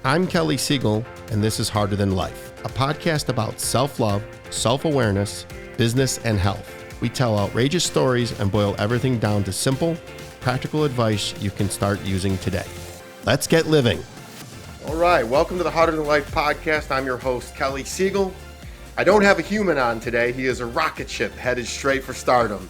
I'm Kelly Siegel, and this is Harder Than Life, a podcast about self-love, self-awareness, business, and health. We tell outrageous stories and boil everything down to simple, practical advice you can start using today. Let's get living. All right, welcome to the Harder Than Life podcast. I'm your host, Kelly Siegel. I don't have a human on today. He is a rocket ship headed straight for stardom.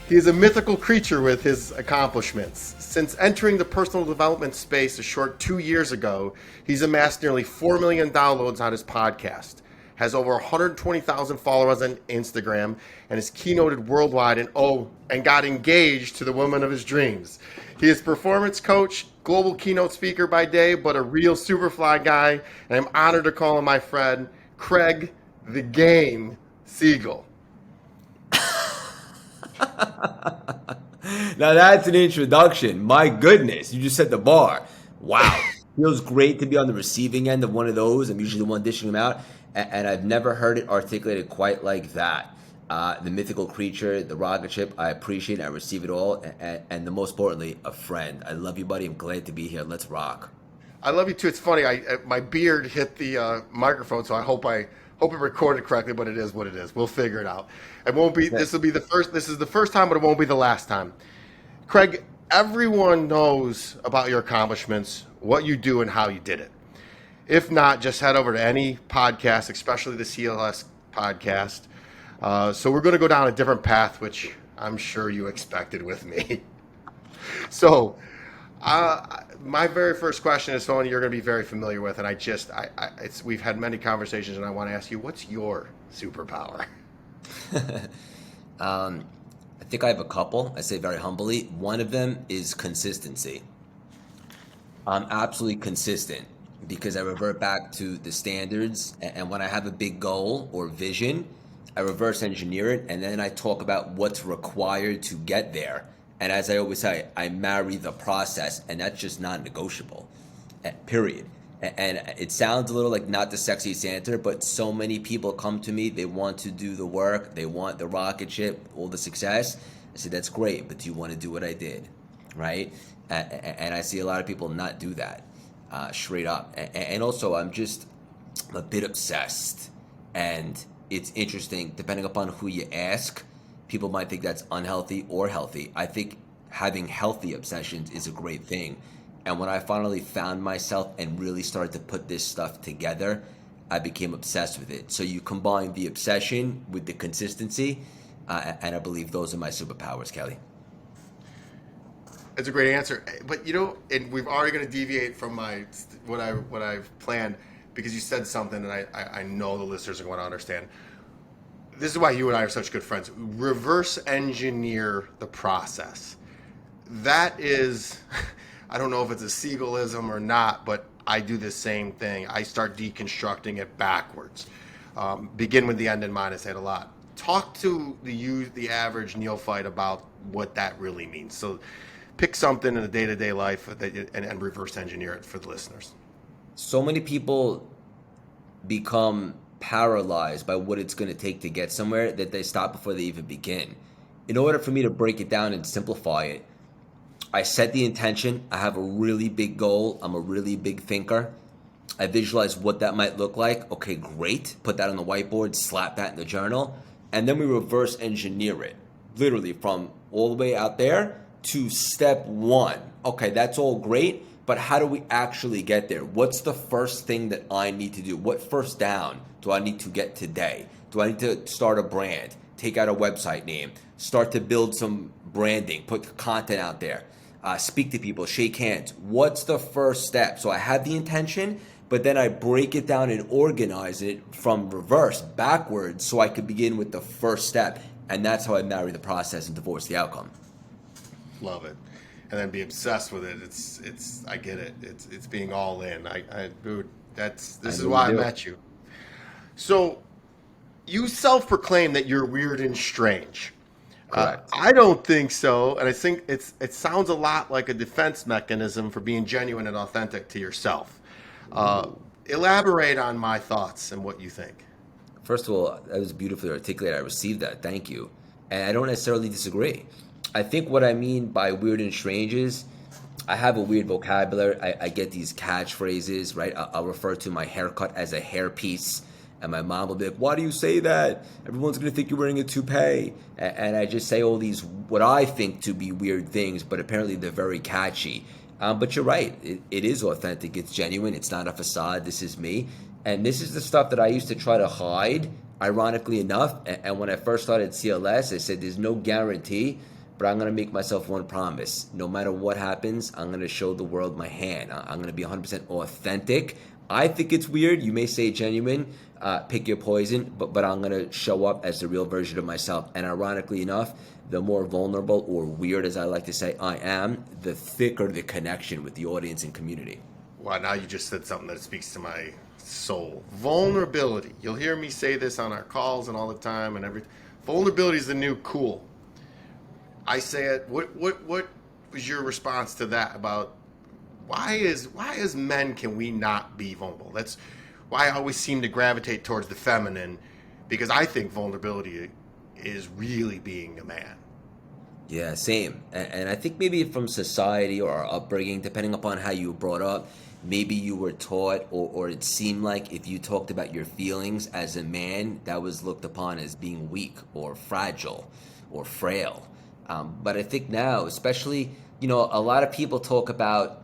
He is a mythical creature with his accomplishments. Since entering the personal development space a short 2 years ago, he's amassed nearly 4 million downloads on his podcast, has over 120,000 followers on Instagram, and is keynoted worldwide and got engaged to the woman of his dreams. He is performance coach, global keynote speaker by day, but a real superfly guy, and I'm honored to call him my friend, Craig the Game Siegel. Now that's an introduction. My goodness, you just set the bar. Wow. Feels great to be on the receiving end of one of those. I'm usually the one dishing them out, and I've never heard it articulated quite like that. The mythical creature, the rocket ship, I appreciate it. I receive it all, and the most importantly, a friend. I love you, buddy. I'm glad to be here. Let's rock. I love you too. It's funny. My beard hit the microphone, so I hope it recorded correctly, but it is what it is. We'll figure it out. It won't be. This will be the first. This is the first time, but it won't be the last time. Craig, everyone knows about your accomplishments, what you do, and how you did it. If not, just head over to any podcast, especially the CLS podcast. So we're going to go down a different path, which I'm sure you expected with me. So my very first question is someone you're going to be very familiar with, and we've had many conversations, and I want to ask you, what's your superpower? I think I have a couple. I say very humbly. One of them is consistency. I'm absolutely consistent because I revert back to the standards, and when I have a big goal or vision, I reverse engineer it, and then I talk about what's required to get there. And as I always say, I marry the process, and that's just non-negotiable, period. And it sounds a little like not the sexiest answer, but so many people come to me, they want to do the work, they want the rocket ship, all the success. I said, that's great, but do you want to do what I did, right? And I see a lot of people not do that, straight up. And also, I'm a bit obsessed, and it's interesting, depending upon who you ask, people might think that's unhealthy or healthy. I think having healthy obsessions is a great thing. And when I finally found myself and really started to put this stuff together, I became obsessed with it. So you combine the obsession with the consistency, and I believe those are my superpowers, Kelly. It's a great answer. But, and we're already going to deviate from what I've planned, because you said something, and I know the listeners are going to understand. This is why you and I are such good friends. Reverse engineer the process. That is, I don't know if it's a Siegelism or not, but I do the same thing. I start deconstructing it backwards. Begin with the end in mind. I say it a lot. Talk to the average neophyte about what that really means. So pick something in the day-to-day life and reverse engineer it for the listeners. So many people become paralyzed by what it's going to take to get somewhere that they stop before they even begin. In order for me to break it down and simplify it, I set the intention. I have a really big goal. I'm a really big thinker. I visualize what that might look like. Okay, great. Put that on the whiteboard, slap that in the journal, and then we reverse engineer it, literally from all the way out there to step one. Okay, that's all great, but how do we actually get there? What's the first thing that I need to do? What first down do I need to get today? Do I need to start a brand, take out a website name, start to build some branding, put content out there? Speak to people, shake hands. What's the first step? So I have the intention, but then I break it down and organize it from reverse, backwards, so I could begin with the first step. And that's how I marry the process and divorce the outcome. Love it. And then be obsessed with it. It's I get it. It's being all in. Dude, this is why I met you. So you self-proclaim that you're weird and strange. I don't think so, and I think it sounds a lot like a defense mechanism for being genuine and authentic to yourself. Elaborate on my thoughts and what you think. First of all, that was beautifully articulated. I received that. Thank you. And I don't necessarily disagree. I think what I mean by weird and strange is I have a weird vocabulary. I get these catchphrases, right? I'll refer to my haircut as a hairpiece. And my mom will be like, why do you say that? Everyone's going to think you're wearing a toupee. And I just say all these, what I think to be weird things, but apparently they're very catchy. But you're right. It is authentic. It's genuine. It's not a facade. This is me. And this is the stuff that I used to try to hide, ironically enough. And when I first started CLS, I said, there's no guarantee, but I'm going to make myself one promise. No matter what happens, I'm going to show the world my hand. I'm going to be 100% authentic. I think it's weird. You may say genuine. Pick your poison, but I'm going to show up as the real version of myself. And ironically enough, the more vulnerable or weird, as I like to say, I am, the thicker the connection with the audience and community. Wow, now you just said something that speaks to my soul. Vulnerability. You'll hear me say this on our calls and all the time and everything. Vulnerability is the new cool. I say it. What was your response to that about why as men can we not be vulnerable? That's why I always seem to gravitate towards the feminine, because I think vulnerability is really being a man. Yeah, same. And I think maybe from society or our upbringing, depending upon how you were brought up, maybe you were taught or it seemed like if you talked about your feelings as a man, that was looked upon as being weak or fragile or frail. But I think now, especially, a lot of people talk about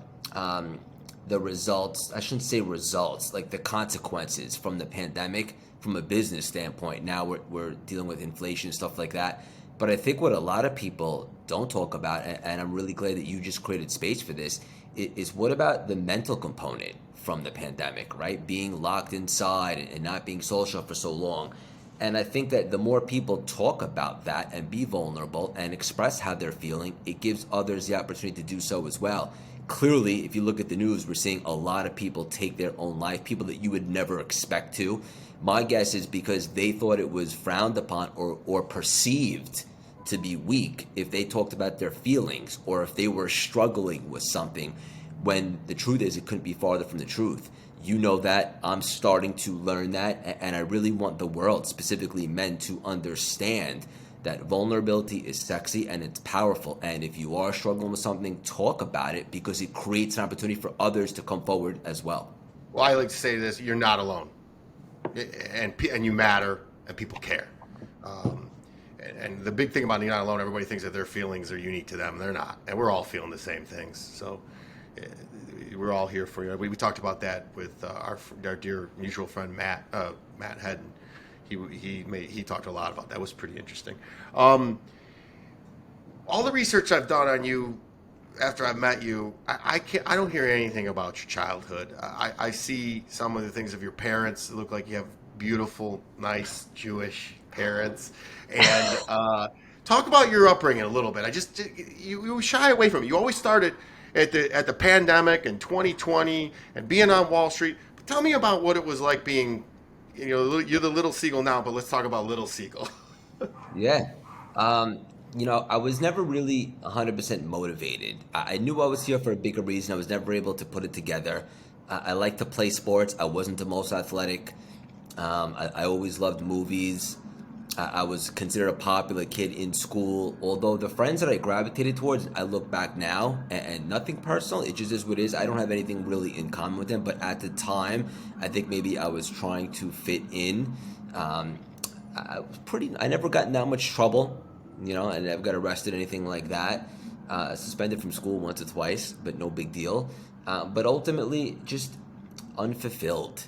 the results. I shouldn't say results, like the consequences from the pandemic from a business standpoint. Now we're dealing with inflation, stuff like that. But I think what a lot of people don't talk about, and I'm really glad that you just created space for this, is what about the mental component from the pandemic, right? Being locked inside and not being social for so long. And I think that the more people talk about that and be vulnerable and express how they're feeling, it gives others the opportunity to do so as well. Clearly, if you look at the news, we're seeing a lot of people take their own life, people that you would never expect to. My guess is because they thought it was frowned upon or perceived to be weak if they talked about their feelings or if they were struggling with something, when the truth is it couldn't be farther from the truth. You know that. I'm starting to learn that, and I really want the world, specifically men, to understand that vulnerability is sexy and it's powerful. And if you are struggling with something, talk about it, because it creates an opportunity for others to come forward as well. Well, I like to say this: you're not alone, and you matter, and people care. And the big thing about you're not alone, everybody thinks that their feelings are unique to them. They're not, and we're all feeling the same things. So we're all here for you. We talked about that with our dear mutual friend Matt Hedden. He talked a lot about that. It was pretty interesting. All the research I've done on you after I've met you, I don't hear anything about your childhood. I see some of the things of your parents. It look like you have beautiful, nice Jewish parents. And talk about your upbringing a little bit. You shy away from it. You always started at the pandemic and 2020 and being on Wall Street. But tell me about what it was like being, you're the little Siegel now, but let's talk about little Siegel. Yeah. I was never really 100% motivated. I knew I was here for a bigger reason. I was never able to put it together. I like to play sports. I wasn't the most athletic. I always loved movies. I was considered a popular kid in school, although the friends that I gravitated towards, I look back now, and nothing personal, it just is what it is. I don't have anything really in common with them, but at the time, I think maybe I was trying to fit in. I never got in that much trouble, I never got arrested, anything like that. Suspended from school once or twice, but no big deal. But ultimately, just unfulfilled.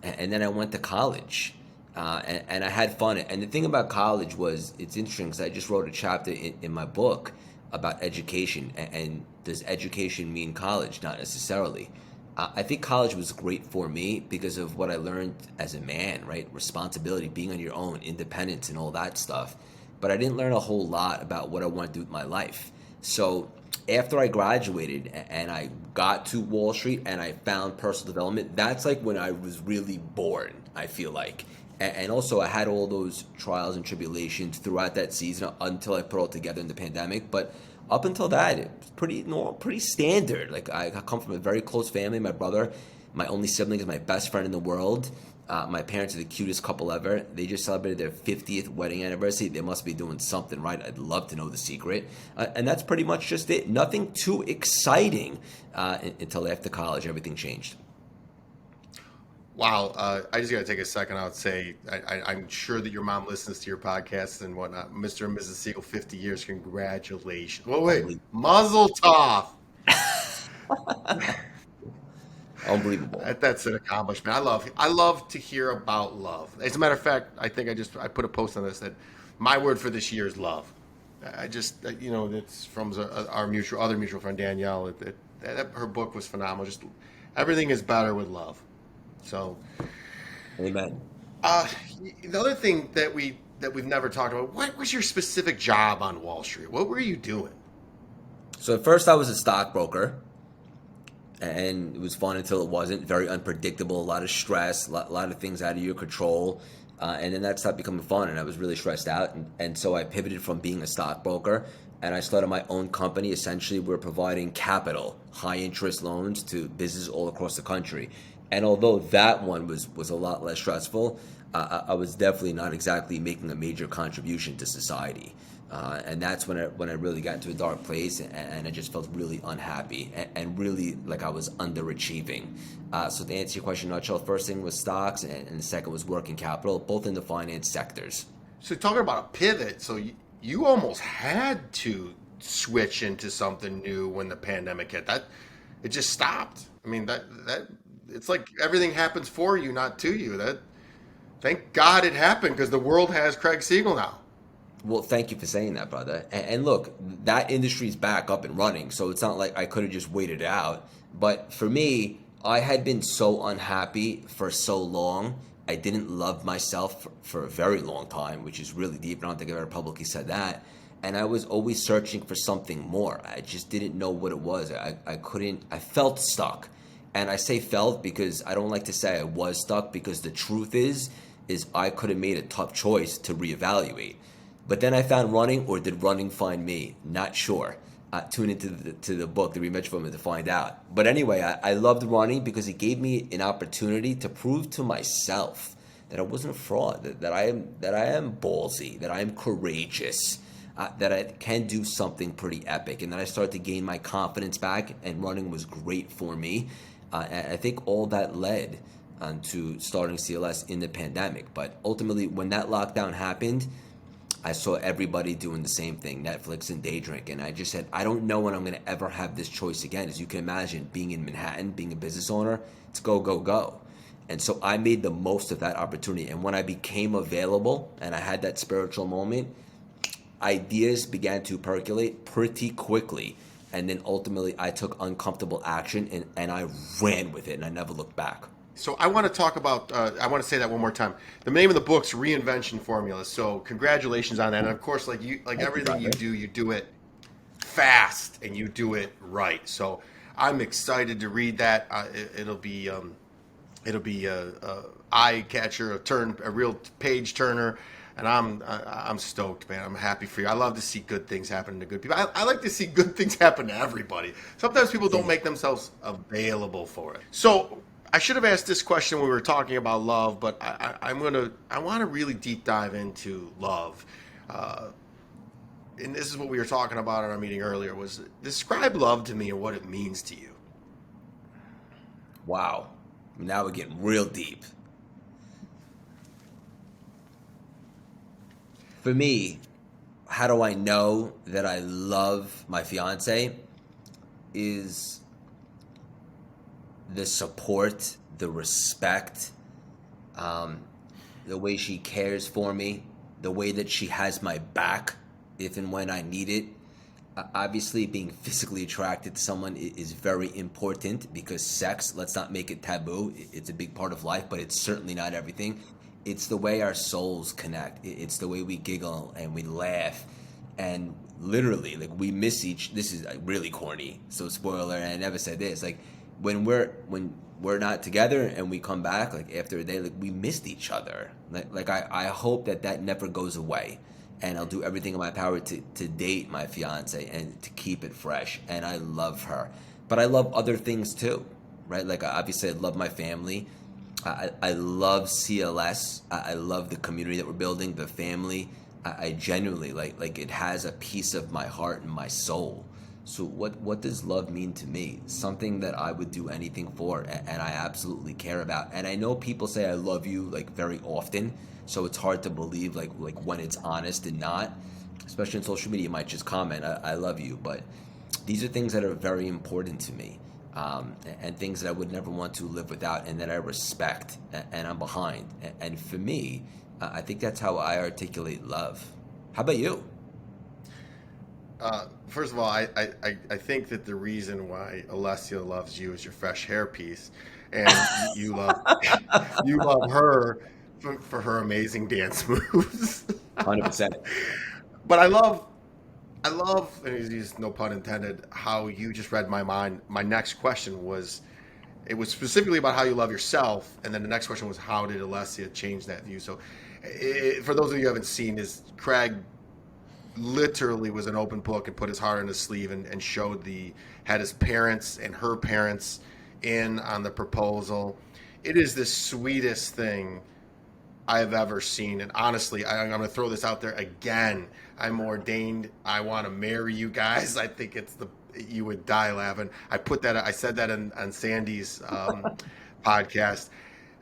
And then I went to college. And I had fun. And the thing about college was, it's interesting because I just wrote a chapter in my book about education. And does education mean college? Not necessarily. I think college was great for me because of what I learned as a man, right? Responsibility, being on your own, independence, and all that stuff. But I didn't learn a whole lot about what I want to do with my life. So after I graduated and I got to Wall Street and I found personal development, that's like when I was really born, I feel like. And also I had all those trials and tribulations throughout that season until I put it all together in the pandemic. But up until that, it was pretty normal, pretty standard. Like I come from a very close family. My brother, my only sibling, is my best friend in the world. My parents are the cutest couple ever. They just celebrated their 50th wedding anniversary. They must be doing something right. I'd love to know the secret. And that's pretty much just it. Nothing too exciting until after college. Everything changed. Wow, I just got to take a second out and say I'm sure that your mom listens to your podcast and whatnot. Mr. and Mrs. Siegel, 50 years, congratulations. Well, wait, Unbelievable. Mazel tov. Unbelievable. That's an accomplishment. I love to hear about love. As a matter of fact, I think I put a post on this that my word for this year is love. I just it's from our other mutual friend Danielle. Her book was phenomenal. Just everything is better with love. So, Amen. the other thing that we've never talked about. What was your specific job on Wall Street? What were you doing? So at first I was a stockbroker, and it was fun until it wasn't. Very unpredictable, a lot of stress, a lot of things out of your control. And then that stopped becoming fun, and I was really stressed out. And so I pivoted from being a stockbroker, and I started my own company. Essentially, we're providing capital, high interest loans to businesses all across the country. And although that one was a lot less stressful, I was definitely not exactly making a major contribution to society. And that's when I really got into a dark place, and I just felt really unhappy and really like I was underachieving. So to answer your question in a nutshell, first thing was stocks, and the second was working capital, both in the finance sectors. So talking about a pivot, so you almost had to switch into something new when the pandemic hit. That it just stopped. I mean that it's like everything happens for you, not to you. That thank God it happened because the world has Craig Siegel now. Well, thank you for saying that, brother. And look, that industry's back up and running, so it's not like I could have just waited it out. But for me, I had been so unhappy for so long. I didn't love myself for a very long time, which is really deep. I don't think I've ever publicly said that. And I was always searching for something more. I just didn't know what it was. I felt stuck. And I say felt because I don't like to say I was stuck, because the truth is I could have made a tough choice to reevaluate. But then I found running, or did running find me? Not sure. Tune into the book, The Reinvention Moment, to find out. But anyway, I loved running because it gave me an opportunity to prove to myself that I wasn't a fraud, that I am ballsy, that I am courageous, that I can do something pretty epic. And then I started to gain my confidence back, and running was great for me. And I think all that led to starting CLS in the pandemic. But ultimately, when that lockdown happened, I saw everybody doing the same thing, Netflix and day drink. And I just said, I don't know when I'm going to ever have this choice again. As you can imagine, being in Manhattan, being a business owner, it's go, go, go. And so I made the most of that opportunity. And when I became available and I had that spiritual moment, ideas began to percolate pretty quickly. And then ultimately I took uncomfortable action, and I ran with it, and I never looked back. So I want to talk about, I want to say that one more time. The name of the book's Reinvention Formula. So congratulations on that. And of course, like everything you do it fast and you do it right. So I'm excited to read that. It'll be a eye catcher, a real page turner. And I'm stoked, man. I'm happy for you. I love to see good things happen to good people. I like to see good things happen to everybody. Sometimes people don't make themselves available for it. So I should have asked this question when we were talking about love, but I want to really deep dive into love. And this is what we were talking about in our meeting earlier, was describe love to me and what it means to you. Wow. Now we're getting real deep. For me, how do I know that I love my fiance is the support, the respect, the way she cares for me, the way that she has my back if and when I need it. Obviously, being physically attracted to someone is very important, because sex, let's not make it taboo. It's a big part of life, but it's certainly not everything. It's the way our souls connect. It's the way we giggle and we laugh. And literally, like, we miss this is like really corny, so spoiler, and I never said this, like, when we're not together and we come back, like, after a day, like, we missed each other. Like I hope that never goes away. And I'll do everything in my power to date my fiance and to keep it fresh. And I love her. But I love other things too, right? Like, obviously I love my family. I love CLS. I love the community that we're building, the family. I genuinely like it has a piece of my heart and my soul. So what does love mean to me? Something that I would do anything for, and I absolutely care about. And I know people say I love you like very often, so it's hard to believe like when it's honest and not. Especially in social media, you might just comment I love you, but these are things that are very important to me, and things that I would never want to live without, and that I respect, and I'm behind. And for me, I think that's how I articulate love. How about you? First of all, I think that the reason why Alessia loves you is your fresh hair piece, and you love you love her for her amazing dance moves. 100%. But I love, and use no pun intended, how you just read my mind. My next question was, it was specifically about how you love yourself, and then the next question was, how did Alessia change that view? So, for those of you who haven't seen, is Craig literally was an open book and put his heart on his sleeve and showed had his parents and her parents in on the proposal. It is the sweetest thing I've ever seen. And honestly, I'm going to throw this out there again. I'm ordained. I want to marry you guys. I think you would die laughing. I said that on Sandy's podcast.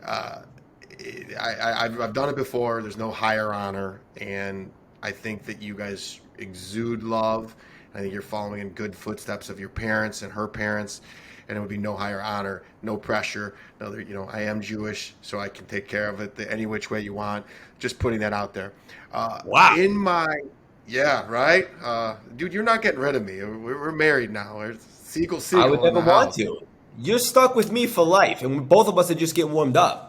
I've done it before. There's no higher honor. And I think that you guys exude love. I think you're following in good footsteps of your parents and her parents. And it would be no higher honor, no pressure. I am Jewish, so I can take care of it any which way you want. Just putting that out there. Wow. Yeah, right? Dude, you're not getting rid of me. We're married now. There's Siegel I would in never the want house. to. You're stuck with me for life, and both of us are just getting warmed up.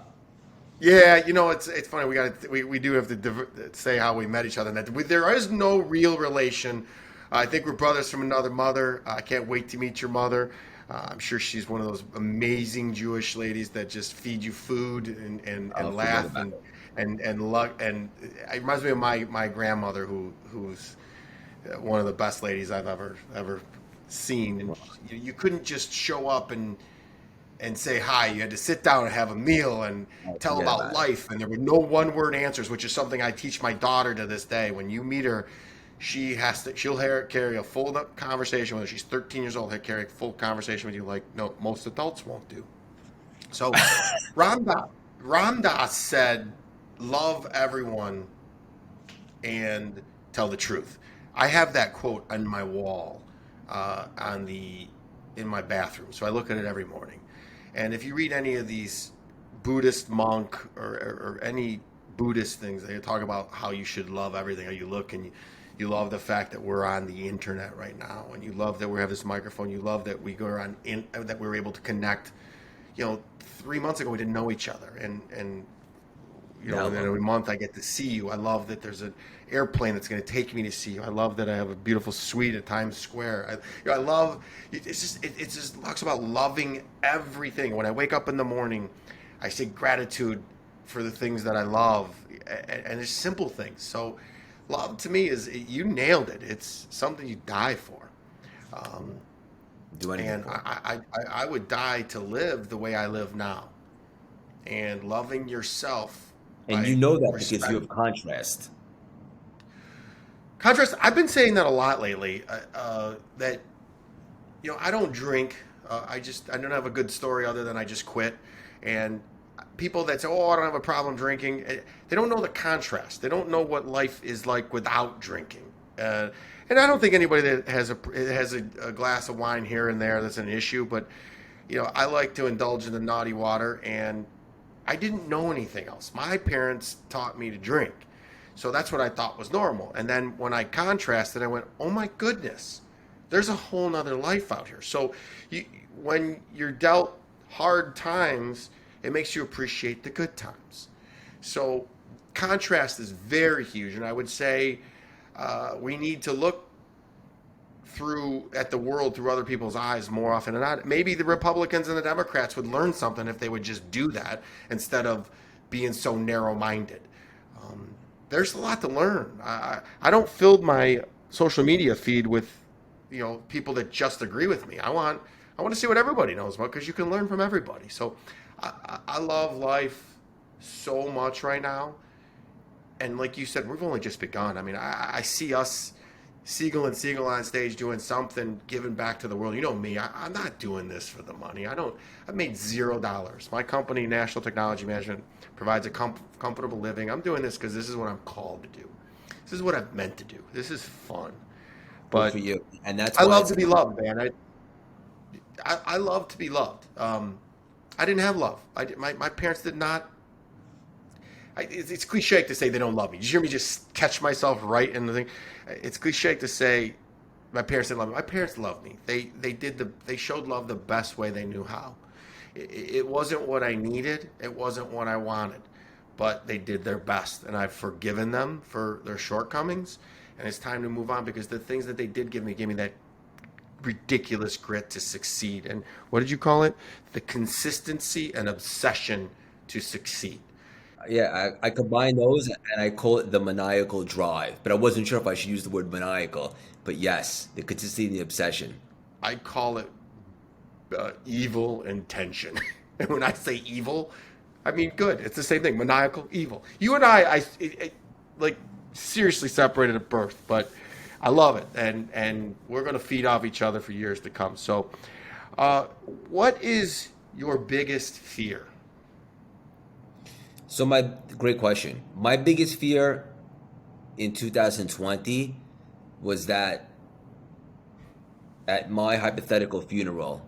Yeah, it's funny. We do have to say how we met each other. There is no real relation. I think we're brothers from another mother. I can't wait to meet your mother. I'm sure she's one of those amazing Jewish ladies that just feed you food and Forget laugh about and luck. And it reminds me of my grandmother, who's one of the best ladies I've ever seen. And you couldn't just show up and say hi. You had to sit down and have a meal and tell Forget about about it. life. And there were no one-word answers, which is something I teach my daughter to this day. When you meet her, she'll carry a full conversation with her. She's 13 years old. He'll carry a full conversation with you like no most adults won't do. So Ramdas said, "Love everyone and tell the truth." I have that quote on my wall, in my bathroom. So I look at it every morning. And if you read any of these Buddhist monk or any Buddhist things, they talk about how you should love everything, how you look, and you love the fact that we're on the internet right now, and you love that we have this microphone. You love that that we're able to connect. 3 months ago we didn't know each other, and and then every month I get to see you. I love that there's an airplane that's going to take me to see you. I love that I have a beautiful suite at Times Square. I love it just talks about loving everything. When I wake up in the morning, I say gratitude for the things that I love, and it's simple things. So love to me you nailed it. It's something you die for. Um, Do anything and for it. I would die to live the way I live now, and loving yourself And you by know that because you respect. have contrast. Contrast. I've been saying that a lot lately. That I don't drink. I don't have a good story other than I just quit. And people that say, "Oh, I don't have a problem drinking," they don't know the contrast. They don't know what life is like without drinking. Uh, and I don't think anybody that has a glass of wine here and there that's an issue. But I like to indulge in the naughty water, and I didn't know anything else. My parents taught me to drink. So that's what I thought was normal. And then when I contrasted, I went, oh my goodness, there's a whole nother life out here. So you, when you're dealt hard times, it makes you appreciate the good times. So contrast is very huge. And I would say we need to look at the world through other people's eyes more often than not. Maybe the Republicans and the Democrats would learn something if they would just do that instead of being so narrow-minded. Um, there's a lot to learn. I don't fill my social media feed with people that just agree with me. I want to see what everybody knows about, because you can learn from everybody. So I love life so much right now. And like you said, we've only just begun. I mean, I see us, Siegel and Siegel on stage doing something, giving back to the world. You know me, I'm not doing this for the money. I've made $0. My company, National Technology Management, provides a comfortable living. I'm doing this because this is what I'm called to do. This is what I've meant to do. This is fun. Good But for you. And that's I why love it's to be loved, man. I love to be loved. I didn't have love. My parents did not. It's cliche to say they don't love me. Did you hear me just catch myself right in the thing? It's cliche to say my parents didn't love me. My parents loved me. They showed love the best way they knew how. It wasn't what I needed. It wasn't what I wanted, but they did their best, and I've forgiven them for their shortcomings. And it's time to move on because the things that they did give me gave me that ridiculous grit to succeed. And what did you call it? The consistency and obsession to succeed. Yeah, I combine those and I call it the maniacal drive. But I wasn't sure if I should use the word maniacal. But yes, the consistency and the obsession. I call it evil intention. And when I say evil, I mean good. It's the same thing. Maniacal, evil. You and like seriously separated at birth, but I love it, and we're gonna feed off each other for years to come. So, uh, what is your biggest fear? So my great question. My biggest fear in 2020 was that at my hypothetical funeral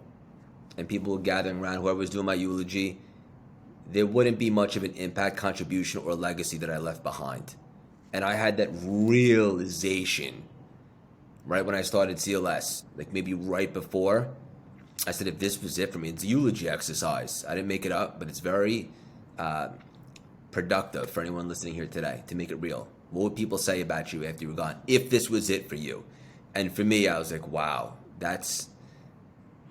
and people were gathering around, whoever was doing my eulogy, there wouldn't be much of an impact, contribution, or legacy that I left behind. And I had that realization right when I started CLS, like maybe right before. I said, if this was it for me, it's a eulogy exercise. I didn't make it up, but it's very uh, productive for anyone listening here today to make it real. What would people say about you after you were gone if this was it for you? And for me, I was like, wow, it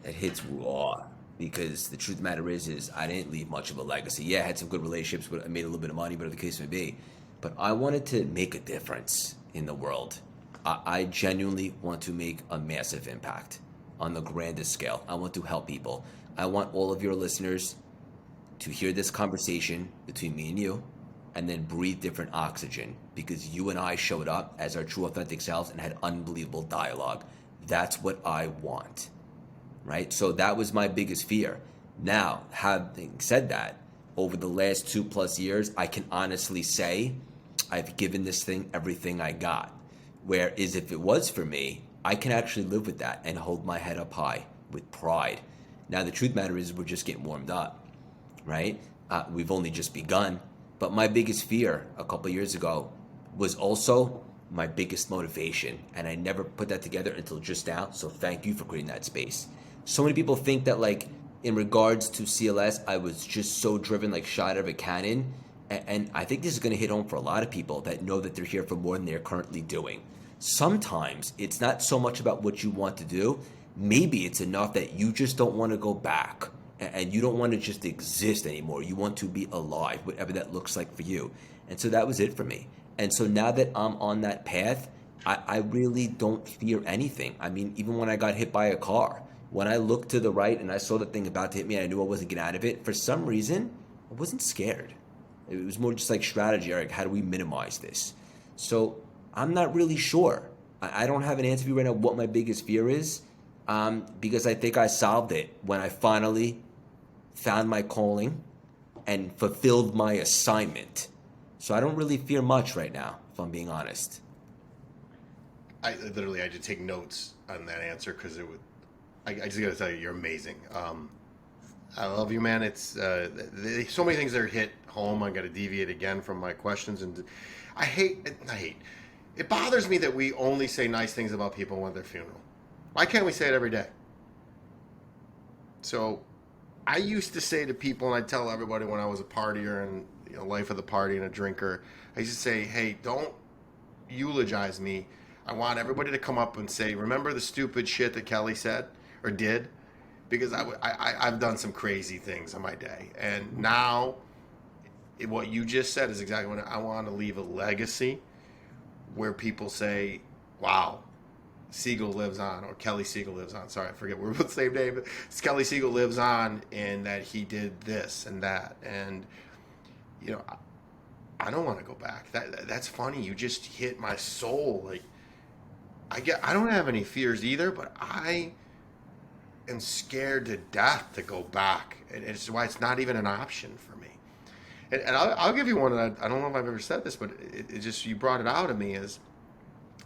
hits raw because the truth of the matter is I didn't leave much of a legacy. Yeah, I had some good relationships, but I made a little bit of money, whatever the case may be. But I wanted to make a difference in the world. I genuinely want to make a massive impact on the grandest scale. I want to help people. I want all of your listeners to hear this conversation between me and you and then breathe different oxygen because you and I showed up as our true authentic selves and had unbelievable dialogue. That's what I want, right? So that was my biggest fear. Now, having said that, over the last 2+ years, I can honestly say I've given this thing everything I got. Whereas if it was for me, I can actually live with that and hold my head up high with pride. Now, the truth matter is we're just getting warmed up, right? We've only just begun. But my biggest fear a couple years ago was also my biggest motivation. And I never put that together until just now. So thank you for creating that space. So many people think that like in regards to CLS, I was just so driven, like shot out of a cannon. And I think this is going to hit home for a lot of people that know that they're here for more than they're currently doing. Sometimes it's not so much about what you want to do. Maybe it's enough that you just don't want to go back and you don't want to just exist anymore. You want to be alive, whatever that looks like for you. And so that was it for me. And so now that I'm on that path, I really don't fear anything. I mean, even when I got hit by a car, when I looked to the right and I saw the thing about to hit me and I knew I wasn't getting out of it, for some reason, I wasn't scared. It was more just like strategy, Eric. How do we minimize this? So I'm not really sure. I don't have an answer for you right now what my biggest fear is because I think I solved it when I finally found my calling and fulfilled my assignment. So I don't really fear much right now, if I'm being honest. I had to take notes on that answer because it would. I just got to tell you, you're amazing. I love you, man. It's so many things that are hit home. I got to deviate again from my questions, and I hate. It bothers me that we only say nice things about people at their funeral. Why can't we say it every day? So, I used to say to people, and I tell everybody when I was a partier and life of the party and a drinker, I used to say, "Hey, don't eulogize me. I want everybody to come up and say, remember the stupid shit that Kelly said or did." Because I've done some crazy things on my day. And now, what you just said is exactly what I want to leave a legacy where people say, wow, Siegel lives on, or Kelly Siegel lives on. Sorry, I forget we're both the same name. But Kelly Siegel lives on in that he did this and that, and you know, I don't want to go back. That's funny. You just hit my soul. Like I don't have any fears either, but I am scared to death to go back, and it's why it's not even an option for me. And I'll give you one. And I don't know if I've ever said this, but it just you brought it out of me. Is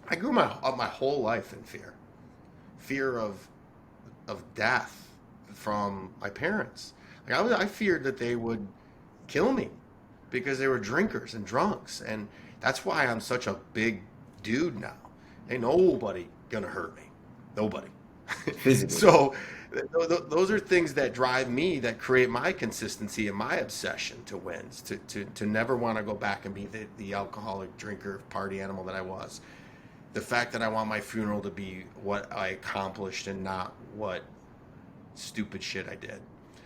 I grew my whole life in fear of death from my parents. Like I feared that they would kill me because they were drinkers and drunks, and that's why I'm such a big dude now. Ain't nobody gonna hurt me, nobody. Physically. So those are things that drive me, that create my consistency and my obsession to wins, to never want to go back and be the alcoholic drinker, party animal that I was. The fact that I want my funeral to be what I accomplished and not what stupid shit I did.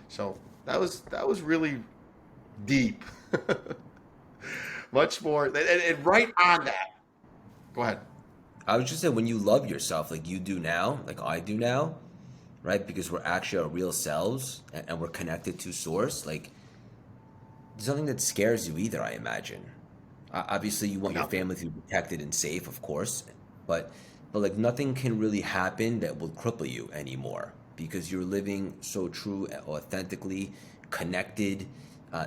So that was really deep. Much more, and right on that. Go ahead. I was just saying, when you love yourself like you do now, like I do now, right? Because we're actually our real selves and we're connected to source. Like, there's nothing that scares you either, I imagine. Obviously, you want your Nothing. family to be protected and safe, of course, but like nothing can really happen that will cripple you anymore because you're living so true, authentically connected,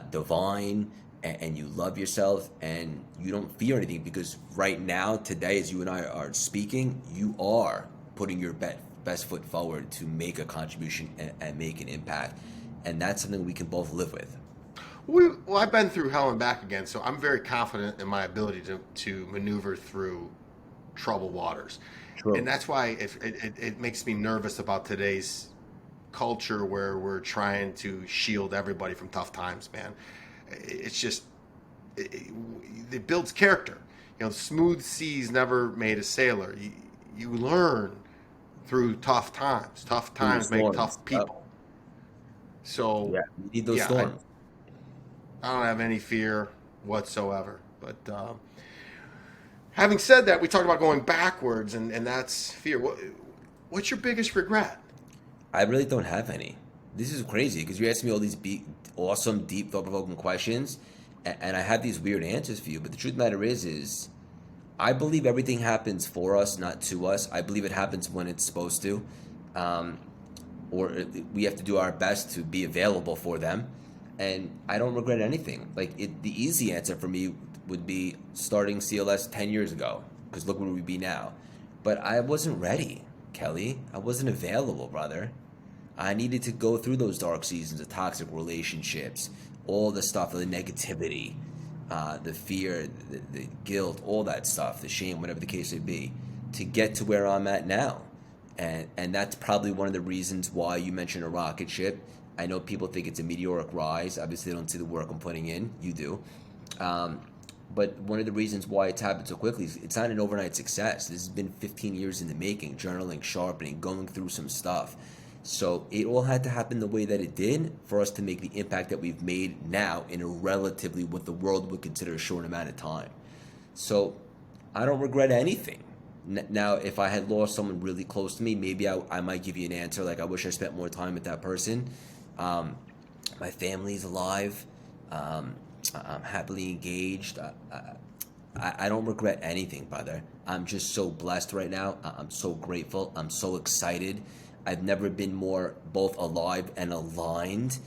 divine, and you love yourself and you don't fear anything because right now, today, as you and I are speaking, you are putting your best foot forward to make a contribution and make an impact, and that's something we can both live with. Well, I've been through hell and back again, so I'm very confident in my ability to maneuver through troubled waters. And True. that's why it makes me nervous about today's culture where we're trying to shield everybody from tough times, man. It's just, it, it builds character. You know, smooth seas never made a sailor. You learn through tough times. Tough Through the times make storms. tough Yep. people. So, Yeah, we need those yeah, storms. I don't have any fear whatsoever. But having said that, we talked about going backwards, and that's fear. What's your biggest regret? I really don't have any. This is crazy because you're asking me all these awesome, deep, thought-provoking questions, and I have these weird answers for you. But the truth of the matter is I believe everything happens for us, not to us. I believe it happens when it's supposed to, um, or we have to do our best to be available for them. And I don't regret anything. Like the easy answer for me would be starting CLS 10 years ago, because look where we'd be now. But I wasn't ready, Kelly. I wasn't available, brother. I needed to go through those dark seasons of toxic relationships, all the stuff, the negativity, the fear, the guilt, all that stuff, the shame, whatever the case may be, to get to where I'm at now. And that's probably one of the reasons why you mentioned a rocket ship. I know people think it's a meteoric rise. Obviously, they don't see the work I'm putting in. You do. Um, but one of the reasons why it's happened so quickly is it's not an overnight success. This has been 15 years in the making, journaling, sharpening, going through some stuff. So it all had to happen the way that it did for us to make the impact that we've made now in a relatively what the world would consider a short amount of time. So I don't regret anything. Now, if I had lost someone really close to me, maybe I might give you an answer like I wish I spent more time with that person. Um, my family's alive. Um, I'm happily engaged. I don't regret anything, brother. I'm just so blessed right now. I'm so grateful. I'm so excited. I've never been more both alive and aligned.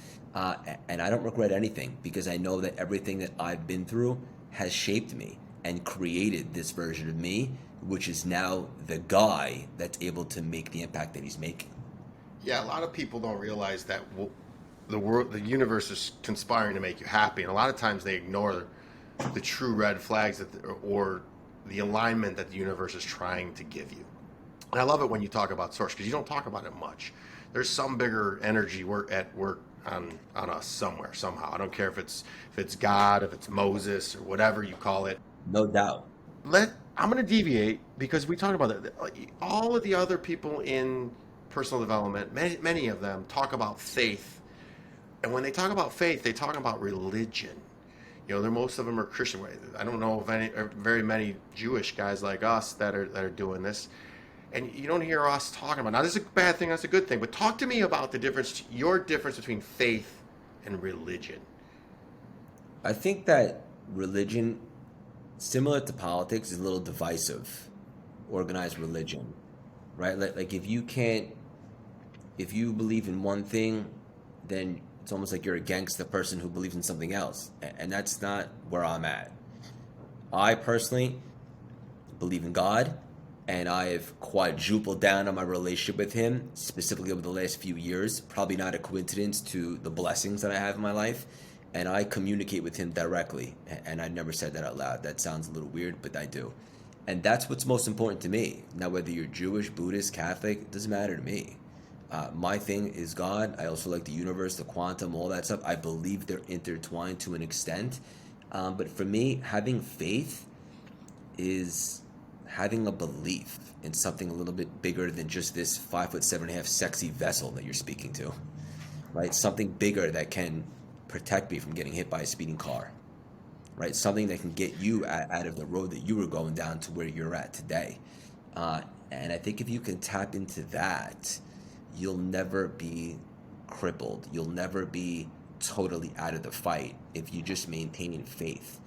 And I don't regret anything because I know that everything that I've been through has shaped me and created this version of me, which is now the guy that's able to make the impact that he's making. Yeah, a lot of people don't realize that the world, the universe is conspiring to make you happy, and a lot of times they ignore the true red flags or the alignment that the universe is trying to give you. And I love it when you talk about source because you don't talk about it much. There's some bigger energy work at work on us somewhere somehow. I don't care if it's God, if it's Moses, or whatever you call it. No doubt. I'm going to deviate because we talked about it. Like, all of the other people in personal development, many of them talk about faith, and when they talk about faith, they talk about religion. You know, most of them are Christian. I don't know of any very many Jewish guys like us that are doing this. and you don't hear us talking about. Now, this is a bad thing. That's a good thing. But talk to me about your difference between faith and religion. I think that religion, similar to politics, is a little divisive. Organized religion, right? Like if you believe in one thing, then it's almost like you're against the person who believes in something else, and that's not where I'm at. I personally believe in God, and I have quadrupled down on my relationship with Him, specifically over the last few years. Probably not a coincidence to the blessings that I have in my life. And I communicate with Him directly. And I never said that out loud. That sounds a little weird, but I do. And that's what's most important to me. Now, whether you're Jewish, Buddhist, Catholic, it doesn't matter to me. My thing is God. I also like the universe, the quantum, all that stuff. I believe they're intertwined to an extent. But for me, having faith is having a belief in something a little bit bigger than just this 5'7.5" sexy vessel that you're speaking to, right? Something bigger that can protect me from getting hit by a speeding car, right? Something that can get you out of the road that you were going down to where you're at today. And I think if you can tap into that, you'll never be crippled. You'll never be totally out of the fight if you just maintain faith.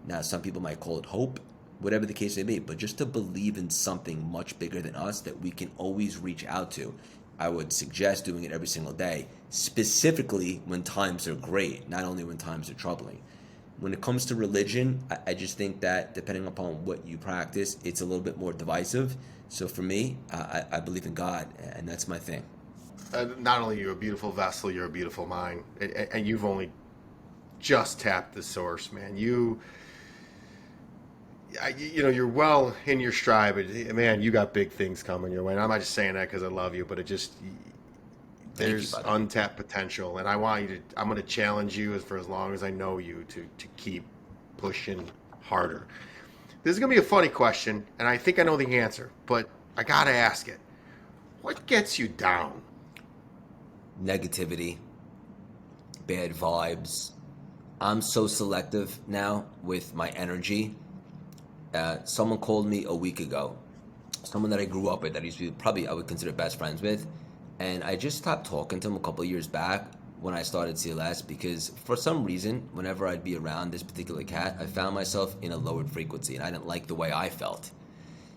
Now, some people might call it hope, whatever the case may be, but just to believe in something much bigger than us that we can always reach out to. I would suggest doing it every single day, specifically when times are great, not only when times are troubling. When it comes to religion, I just think that depending upon what you practice, it's a little bit more divisive. So for me, I believe in God, and that's my thing. Not only are you a beautiful vessel, you're a beautiful mind, and you've only just tapped the source, man. You're well in your stride, but man, you got big things coming your way. And I'm not just saying that because I love you, but there's untapped potential, and I'm going to challenge you for as long as I know you to keep pushing harder. This is going to be a funny question, and I think I know the answer, but I got to ask it. What gets you down? Negativity, bad vibes. I'm so selective now with my energy. Someone called me a week ago, someone that I grew up with, that I used to be probably I would consider best friends with, and I just stopped talking to him a couple of years back when I started CLS because for some reason, whenever I'd be around this particular cat, I found myself in a lowered frequency, and I didn't like the way I felt.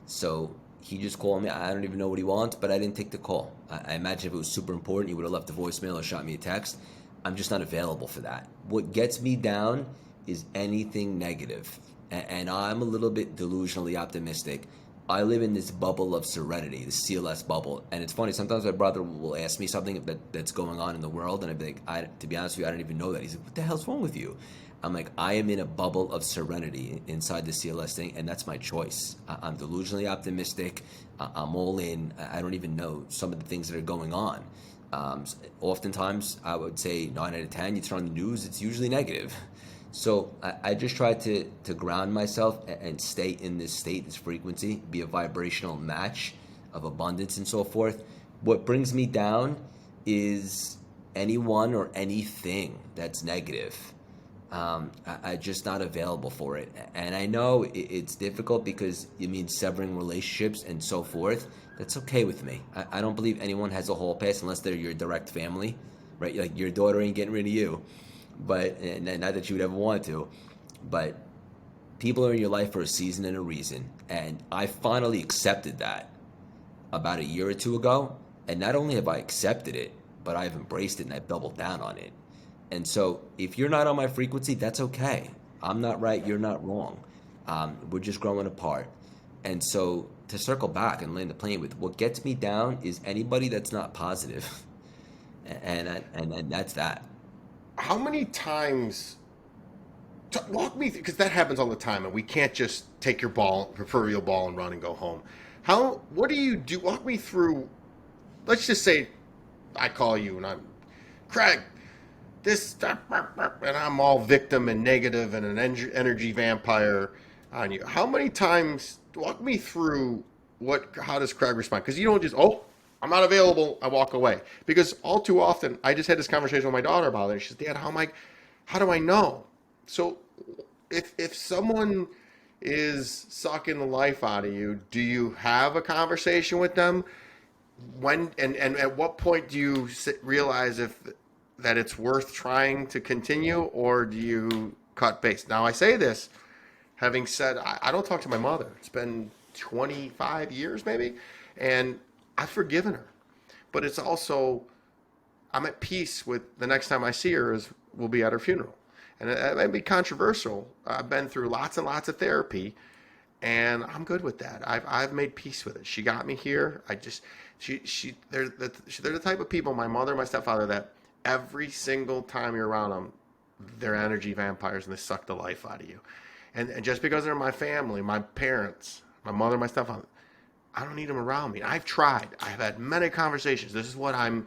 So he just called me. I don't even know what he wants, but I didn't take the call. I imagine if it was super important, he would have left a voicemail or shot me a text. I'm just not available for that. What gets me down is anything negative. And I'm a little bit delusionally optimistic. I live in this bubble of serenity, this CLS bubble. And it's funny, sometimes my brother will ask me something that's going on in the world, and I'd be like, to be honest with you, I don't even know that. He's like, what the hell's wrong with you? I'm like, I am in a bubble of serenity inside the CLS thing, and that's my choice. I'm delusionally optimistic. I'm all in. I don't even know some of the things that are going on. Oftentimes, I would say 9 out of 10, you turn on the news, it's usually negative. So I just try to ground myself and stay in this state, this frequency, be a vibrational match of abundance and so forth. What brings me down is anyone or anything that's negative. I'm just not available for it. And I know it's difficult because it means severing relationships and so forth. That's okay with me. I don't believe anyone has a hall pass unless they're your direct family, right? Like your daughter ain't getting rid of you. But and not that you would ever want to, but people are in your life for a season and a reason. And I finally accepted that about a year or two ago. And not only have I accepted it, but I've embraced it and I've doubled down on it. And so if you're not on my frequency, that's okay. I'm not right, you're not wrong. We're just growing apart. And so to circle back and land the plane with what gets me down is anybody that's not positive. And that's that. How many times, walk me through, because that happens all the time, and we can't just take your proverbial ball and run and go home. What do you do? Walk me through, let's just say I call you and I'm, Craig, this, and I'm all victim and negative and an energy vampire on you. How many times, walk me through how does Craig respond? Because you don't just, I'm not available, I walk away. Because all too often, I just had this conversation with my daughter about it. She said, Dad, how do I know? So if is sucking the life out of you, do you have a conversation with them? When and at what point do you realize if that it's worth trying to continue, or do you cut base? Now I say this having said I don't talk to my mother. It's been 25 years maybe, and I've forgiven her. But it's also I'm at peace with the next time I see her is we'll be at her funeral. And it might be controversial. I've been through lots and lots of therapy, and I'm good with that. I've made peace with it. She got me here. I just they're the type of people, my mother, my stepfather, that every single time you're around them, they're energy vampires and they suck the life out of you. And just because they're my family, my parents, my mother, my stepfather, I don't need them around me. I've tried. I've had many conversations. This is what I'm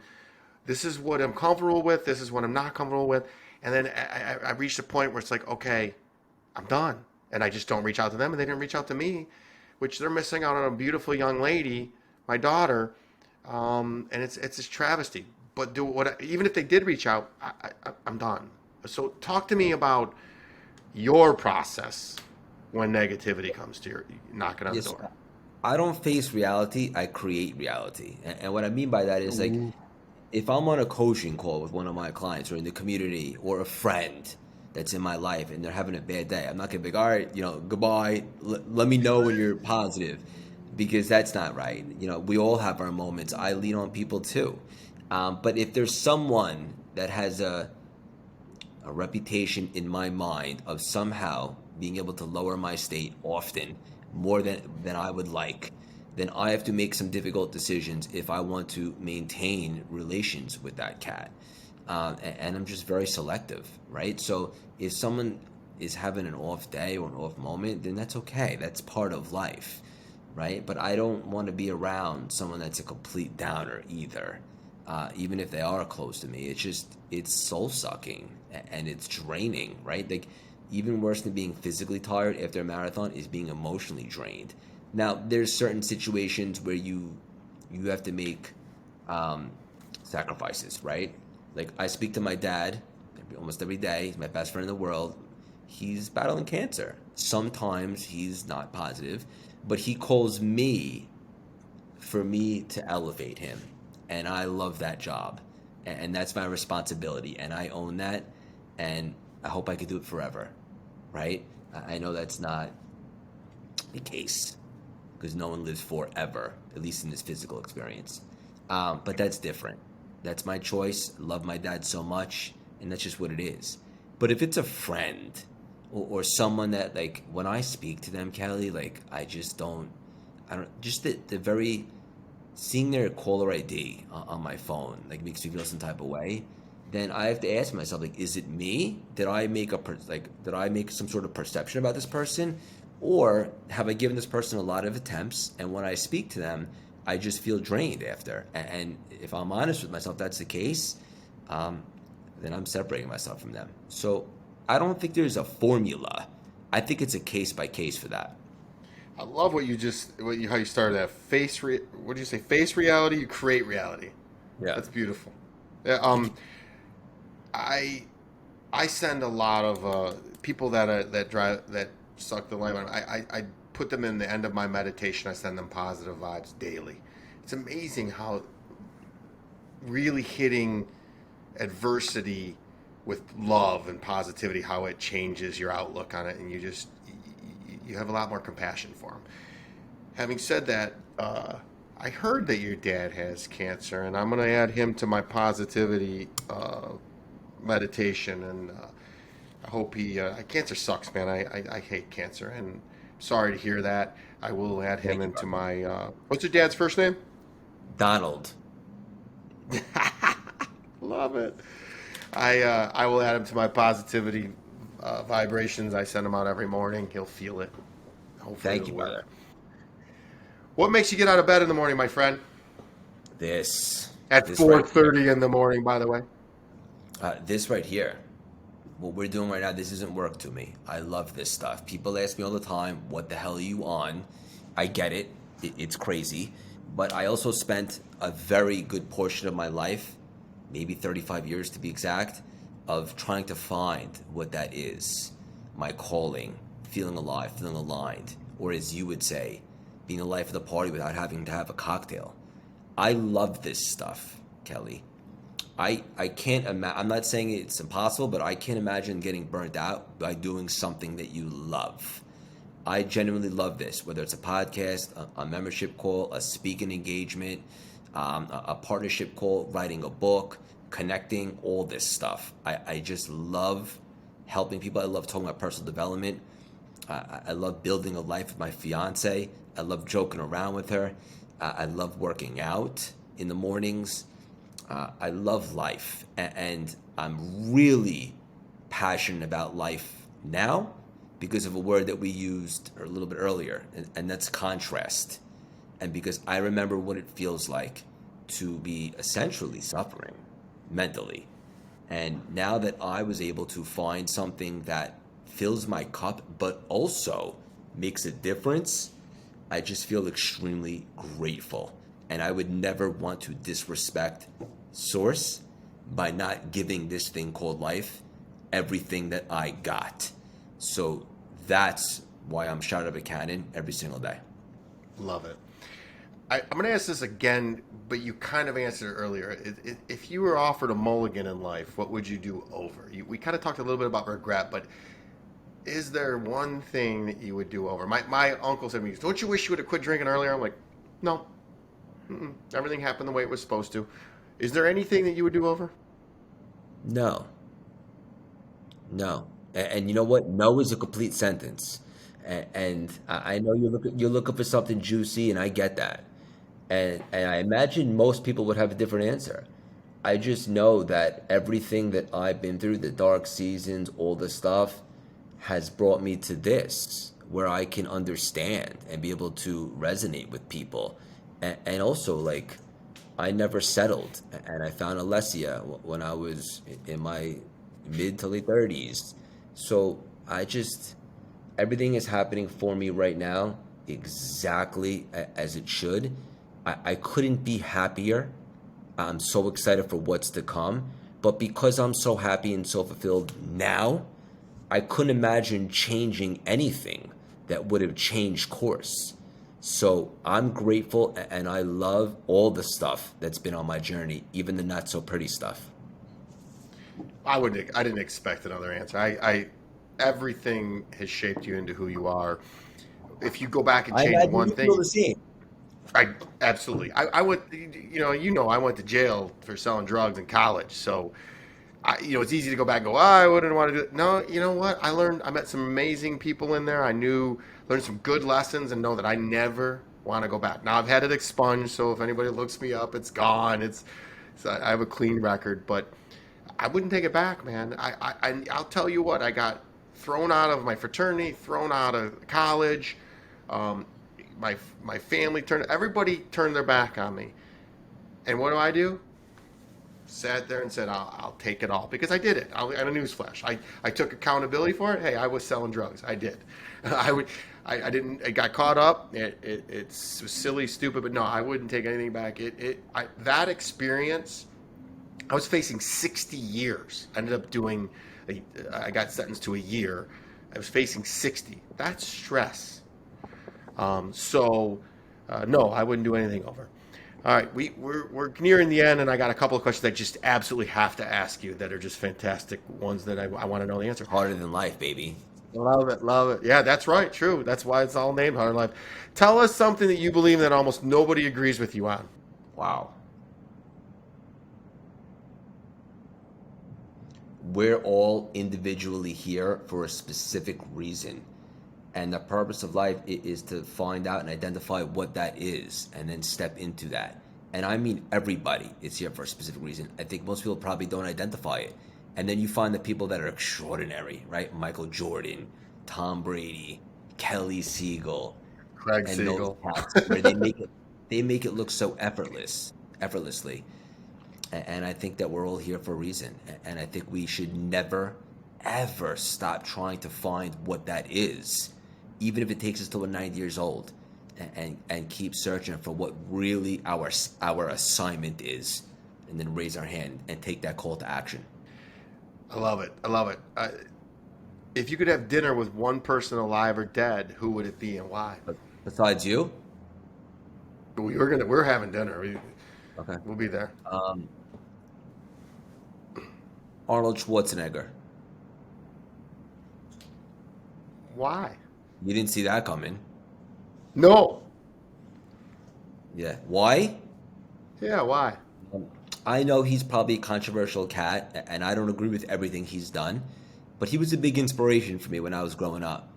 comfortable with. This is what I'm not comfortable with. And then I reached a point where it's like, okay, I'm done. And I just don't reach out to them, and they didn't reach out to me, which they're missing out on a beautiful young lady, my daughter, and it's a travesty. But even if they did reach out, I'm done. So talk to me about your process when negativity comes to your knocking on the door. I don't face reality, I create reality. And what I mean by that is like, if I'm on a coaching call with one of my clients or in the community or a friend that's in my life and they're having a bad day, I'm not gonna be like, all right, goodbye. Let me know when you're positive, because that's not right. We all have our moments. I lean on people too. But if there's someone that has a reputation in my mind of somehow being able to lower my state often, more than I would like, then I have to make some difficult decisions if I want to maintain relations with that cat. And I'm just very selective, right? So if someone is having an off day or an off moment, then that's okay. That's part of life, right? But I don't want to be around someone that's a complete downer either, even if they are close to me. It's soul-sucking and it's draining, right? Like, even worse than being physically tired after a marathon is being emotionally drained. Now, there's certain situations where you have to make sacrifices, right? Like, I speak to my dad almost every day. He's my best friend in the world. He's battling cancer. Sometimes he's not positive, but he calls me for me to elevate him. And I love that job. And that's my responsibility. And I own that. And I hope I could do it forever, right? I know that's not the case, because no one lives forever, at least in this physical experience. But that's different. That's my choice. I love my dad so much, and that's just what it is. But if it's a friend or someone that, like, when I speak to them, Kelly, like, I don't, just the very, seeing their caller ID on my phone, like, makes me feel some type of way. Then I have to ask myself, like, is it me? Did I make some sort of perception about this person? Or have I given this person a lot of attempts, and when I speak to them, I just feel drained after? And if I'm honest with myself, that's the case, then I'm separating myself from them. So I don't think there's a formula. I think it's a case by case for that. I love how you started that. What did you say? Face reality, you create reality. Yeah. That's beautiful. Yeah, I send a lot of people that suck the life out of me. I put them in the end of my meditation. I send them positive vibes daily. It's amazing how really hitting adversity with love and positivity, how it changes your outlook on it, and you have a lot more compassion for them. Having said that, I heard that your dad has cancer, and I'm going to add him to my positivity meditation, and I hope cancer sucks, man. I hate cancer, and sorry to hear that. I will add him into my what's your dad's first name? Donald. Love it. I will add him to my positivity vibrations. I send him out every morning. He'll feel it. Hopefully. Thank you, brother. What makes you get out of bed in the morning, my friend? This at 4:30 in the morning, by the way. This right here, what we're doing right now, this isn't work to me. I love this stuff. People ask me all the time, what the hell are you on? I get it. It's crazy. But I also spent a very good portion of my life, maybe 35 years to be exact, of trying to find what that is, my calling, feeling alive, feeling aligned, or as you would say, being the life of the party without having to have a cocktail. I love this stuff, Kelly. I can't imagine, I'm not saying it's impossible, but I can't imagine getting burnt out by doing something that you love. I genuinely love this, whether it's a podcast, a membership call, a speaking engagement, a partnership call, writing a book, connecting, all this stuff. I just love helping people. I love talking about personal development. I love building a life with my fiance. I love joking around with her. I love working out in the mornings. I love life, and I'm really passionate about life now because of a word that we used a little bit earlier, and that's contrast. And because I remember what it feels like to be essentially suffering mentally. And now that I was able to find something that fills my cup, but also makes a difference, I just feel extremely grateful. And I would never want to disrespect Source by not giving this thing called life everything that I got. So that's why I'm shot out of a cannon every single day. Love it. I'm going to ask this again, but you kind of answered it earlier. If you were offered a mulligan in life, what would you do over? We kind of talked a little bit about regret, but is there one thing that you would do over? My uncle said to me, don't you wish you would have quit drinking earlier? I'm like, no. Everything happened the way it was supposed to. Is there anything that you would do over? No. And you know what? No is a complete sentence. And I know you're looking for something juicy, and I get that. And I imagine most people would have a different answer. I just know that everything that I've been through, the dark seasons, all the stuff, has brought me to this, where I can understand and be able to resonate with people. And also, like, I never settled. And I found Alessia when I was in my mid to late 30s. So everything is happening for me right now exactly as it should. I couldn't be happier. I'm so excited for what's to come. But because I'm so happy and so fulfilled now, I couldn't imagine changing anything that would have changed course. So I'm grateful, and I love all the stuff that's been on my journey, even the not so pretty stuff. I didn't expect another answer. Everything has shaped you into who you are. If you go back and I change imagine one you feel thing, the same. I absolutely. I went, I went to jail for selling drugs in college. So, it's easy to go back and go, I wouldn't want to do it. No, you know what? I met some amazing people in there. Learned some good lessons, and know that I never want to go back. Now, I've had it expunged. So if anybody looks me up, it's gone. I have a clean record, but I wouldn't take it back, man. I'll tell you what, I got thrown out of my fraternity, thrown out of college. Um, my family everybody turned their back on me. And what do? Sat there and said, I'll take it all, because I did it. And a newsflash. I took accountability for it. Hey, I was selling drugs. I did. I didn't, it got caught up. It's silly, stupid, but no, I wouldn't take anything back. That experience, I was facing 60 years. I ended up I got sentenced to a year. I was facing 60. That's stress. No, I wouldn't do anything over. All right, we're nearing the end, and I got a couple of questions I just absolutely have to ask you that are just fantastic ones that I want to know the answer. Harder than life, baby. Love it, love it. Yeah, that's right, true. That's why it's all named Hard Life. Tell us something that you believe that almost nobody agrees with you on. Wow. We're all individually here for a specific reason. And the purpose of life is to find out and identify what that is, and then step into that. And I mean, everybody is here for a specific reason. I think most people probably don't identify it. And then you find the people that are extraordinary, right? Michael Jordan, Tom Brady, Kelly Siegel, Craig and Siegel. those cats, where they make it look so effortlessly. And I think that we're all here for a reason. And I think we should never, ever stop trying to find what that is, even if it takes us till we're 90 years old, and keep searching for what really our assignment is, and then raise our hand and take that call to action. I love it. I love it. If you could have dinner with one person alive or dead, who would it be and why? But besides you, We're having dinner. okay. We'll be there. Um, Arnold Schwarzenegger. Why? You didn't see that coming. No. Yeah. Why? Yeah, why? Um, I know he's probably a controversial cat, and I don't agree with everything he's done, but he was a big inspiration for me when I was growing up.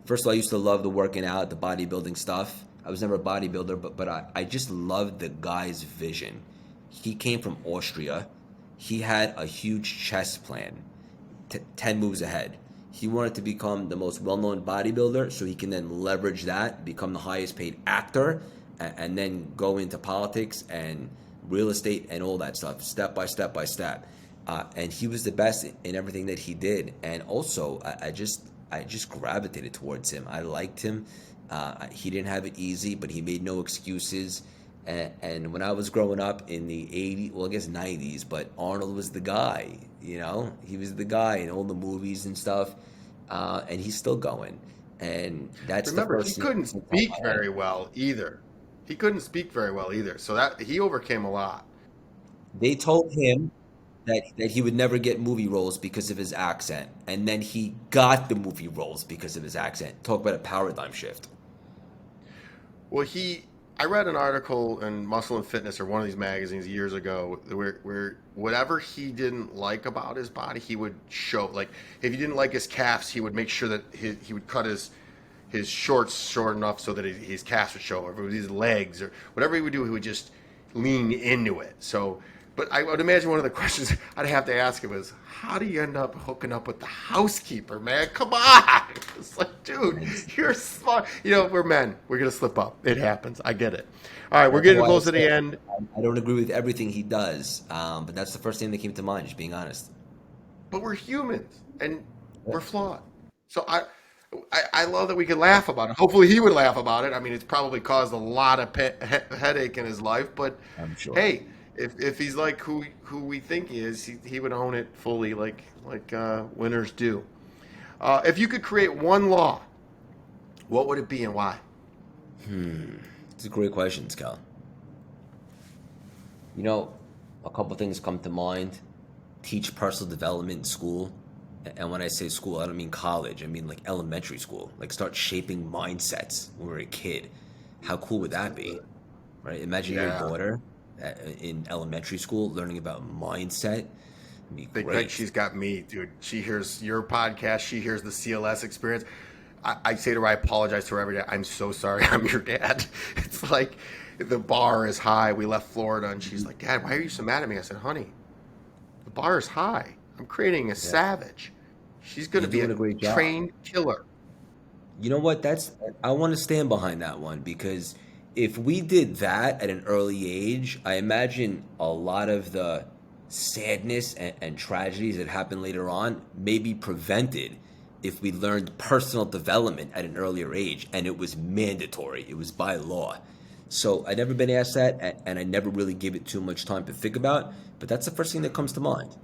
First of all, I used to love the working out, the bodybuilding stuff. I was never a bodybuilder, but I just loved the guy's vision. He came from Austria. He had a huge chess plan, 10 moves ahead. He wanted to become the most well-known bodybuilder so he can then leverage that, become the highest paid actor, and then go into politics and real estate and all that stuff, step by step by step. And he was the best in everything that he did. And also, I just gravitated towards him. I liked him. He didn't have it easy, but he made no excuses. And when I was growing up in the 80s, well, I guess 90s, but Arnold was the guy, He was the guy in all the movies and stuff. And he's still going. And that's the Remember, he first thing couldn't that comes to speak my head. very well either. He couldn't speak very well either. So that he overcame a lot. They told him that he would never get movie roles because of his accent. And then he got the movie roles because of his accent. Talk about a paradigm shift. Well, I read an article in Muscle and Fitness or one of these magazines years ago where whatever he didn't like about his body, he would show. Like if he didn't like his calves, he would make sure that he would cut his shorts short enough so that his calves would show. Or if it was his legs or whatever he would do, he would just lean into it. So, but I would imagine one of the questions I'd have to ask him is, how do you end up hooking up with the housekeeper, man? Come on. It's like, dude, you're smart. We're men. We're going to slip up. It happens. I get it. All right, we're That's getting why I close to the said end. I don't agree with everything he does, but that's the first thing that came to mind, just being honest. But we're humans and Yeah. we're flawed. So I love that we could laugh about it. Hopefully he would laugh about it. I mean, it's probably caused a lot of headache in his life, but I'm sure. hey, if he's like who we think he is, he would own it fully, like winners do. If you could create one law, what would it be and why? It's a great question, Cal. You know, a couple things come to mind. Teach personal development in school. And when I say school, I don't mean college. I mean like elementary school. Like start shaping mindsets when we're a kid. How cool would that be? Right? Imagine your Yeah. daughter in elementary school learning about mindset. It'd be Like great. she's got me, dude. She hears your podcast. She hears the CLS Experience. I say to her, I apologize to her every day. I'm so sorry. I'm your dad. It's like the bar is high. We left Florida, and she's like, Dad, why are you so mad at me? I said, Honey, the bar is high. I'm creating a Yeah. savage. She's going You're to be a doing a great job. trained killer. You know what? I want to stand behind that one because if we did that at an early age, I imagine a lot of the sadness and tragedies that happen later on may be prevented if we learned personal development at an earlier age and it was mandatory. It was by law. So I never been asked that, and I never really gave it too much time to think about. But that's the first thing that comes to mind.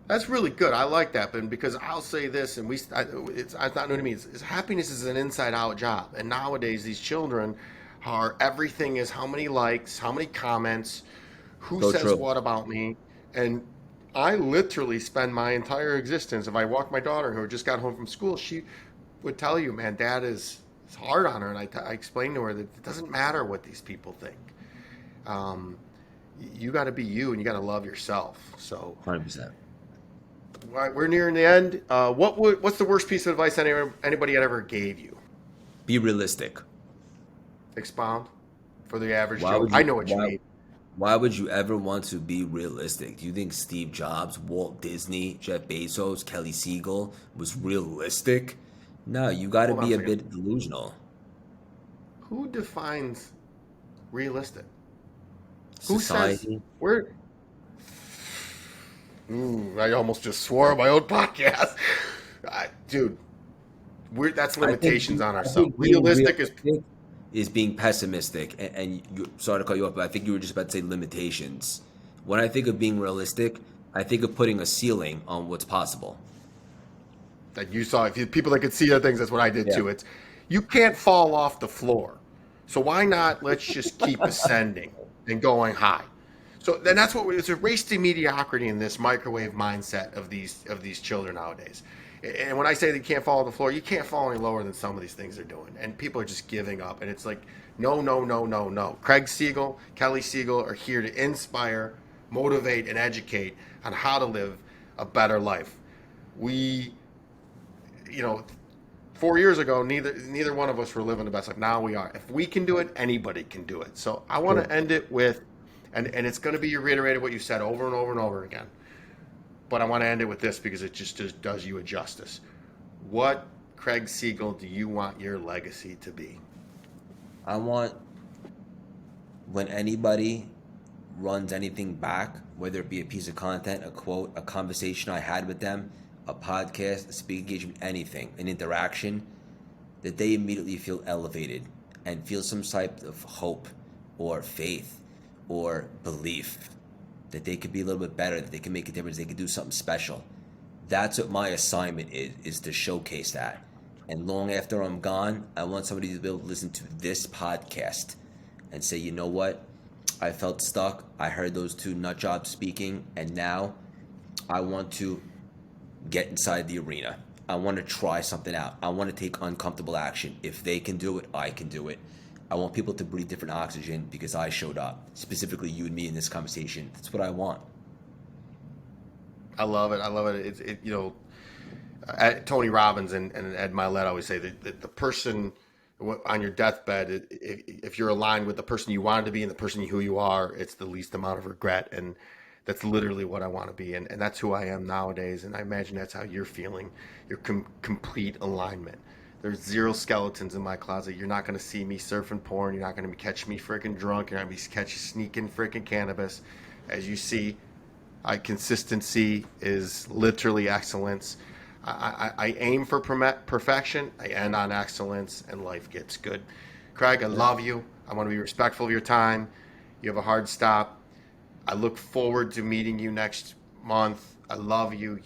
That's really good. I like that, Ben, because I'll say this, and it's not new to me. Happiness is an inside-out job, and nowadays these children are everything is how many likes, how many comments, who So says true. what about me, and I literally spend my entire existence. If I walk my daughter who just got home from school, she would tell you, "Man, Dad is it's hard on her," and I explained to her that it doesn't matter what these people think. Um, you got to be you, and you got to love yourself. So. 100%. All right, we're nearing the end. What's the worst piece of advice anybody had ever gave you? Be realistic. Expound for the average Why Joe. would I you know what you why mean. why would you ever want to be realistic? Do you think Steve Jobs, Walt Disney, Jeff Bezos, Kelly Siegel was realistic? No, you got to Hold on a be a second. bit delusional. Who defines realistic? Who says Society. we're? Ooh, I almost just swore on my own podcast. Dude, that's limitations on I ourselves. think being Realistic is realistic is being pessimistic. And sorry to cut you off, but I think you were just about to say limitations. When I think of being realistic, I think of putting a ceiling on what's possible. that you saw. If you, people that could see other things, that's what I did Yeah. too. It's you can't fall off the floor. So why not? Let's just keep ascending and going high. So then that's what it's a race to mediocrity in this microwave mindset of these children nowadays. And when I say they can't fall on the floor, you can't fall any lower than some of these things they're doing. And people are just giving up. And it's like, no, no, no, no, no. Craig Siegel, Kelly Siegel are here to inspire, motivate, and educate on how to live a better life. We, 4 years ago, neither one of us were living the best life. Now we are. If we can do it, anybody can do it. So I want to end it with, and it's going to be reiterated what you said over and over and over again. But I want to end it with this because it just does you a justice. What, Craig Siegel, do you want your legacy to be? I want, when anybody runs anything back, whether it be a piece of content, a quote, a conversation I had with them, a podcast, a speaking engagement, anything, an interaction, that they immediately feel elevated and feel some type of hope or faith or belief that they could be a little bit better, that they can make a difference, they could do something special. That's what my assignment is to showcase that. And long after I'm gone, I want somebody to be able to listen to this podcast and say, you know what? I felt stuck. I heard those two nut jobs speaking, and now I want to get inside the arena. I want to try something out. I want to take uncomfortable action. If they can do it, I can do it. I want people to breathe different oxygen because I showed up, specifically you and me in this conversation. That's what I want. I love it. I love it. Tony Robbins and Ed Milet always say that the person on your deathbed, if you're aligned with the person you wanted to be and the person who you are, it's the least amount of regret. And that's literally what I want to be. And that's who I am nowadays. And I imagine that's how you're feeling, your complete alignment. There's zero skeletons in my closet. You're not going to see me surfing porn. You're not going to catch me freaking drunk. You're not going to be sneaking freaking cannabis. As you see, consistency is literally excellence. I aim for perfection. I end on excellence, and life gets good. Craig, I love you. I want to be respectful of your time. You have a hard stop. I look forward to meeting you next month. I love you.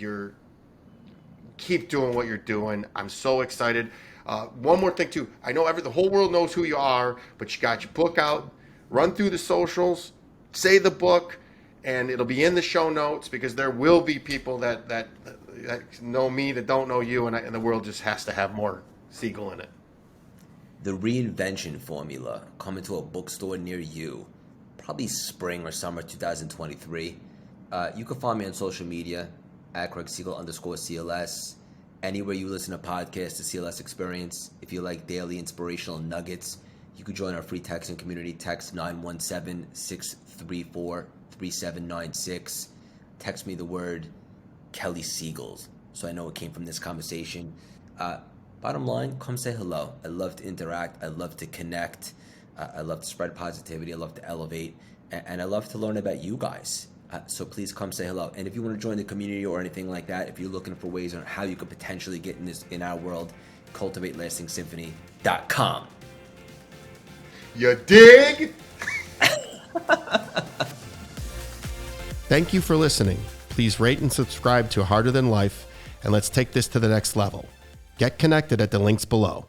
Keep doing what you're doing. I'm so excited. One more thing too. I know the whole world knows who you are, but you got your book out. Run through the socials, say the book, and it'll be in the show notes because there will be people that know me that don't know you, and the world just has to have more Siegel in it. The Reinvention Formula, coming to a bookstore near you, probably spring or summer 2023. You can find me on social media at Craig Siegel _CLS. Anywhere you listen to podcasts, the CLS Experience. If you like daily inspirational nuggets, you can join our free texting community. Text 917-634-3796. Text me the word Kelly Siegel so I know it came from this conversation. Bottom line, come say hello. I love to interact. I love to connect. I love to spread positivity. I love to elevate. And I love to learn about you guys. So please come say hello. And if you want to join the community or anything like that, if you're looking for ways on how you could potentially get in our world, cultivatelastingsymphony.com. You dig? Thank you for listening. Please rate and subscribe to Harder Than Life, and let's take this to the next level. Get connected at the links below.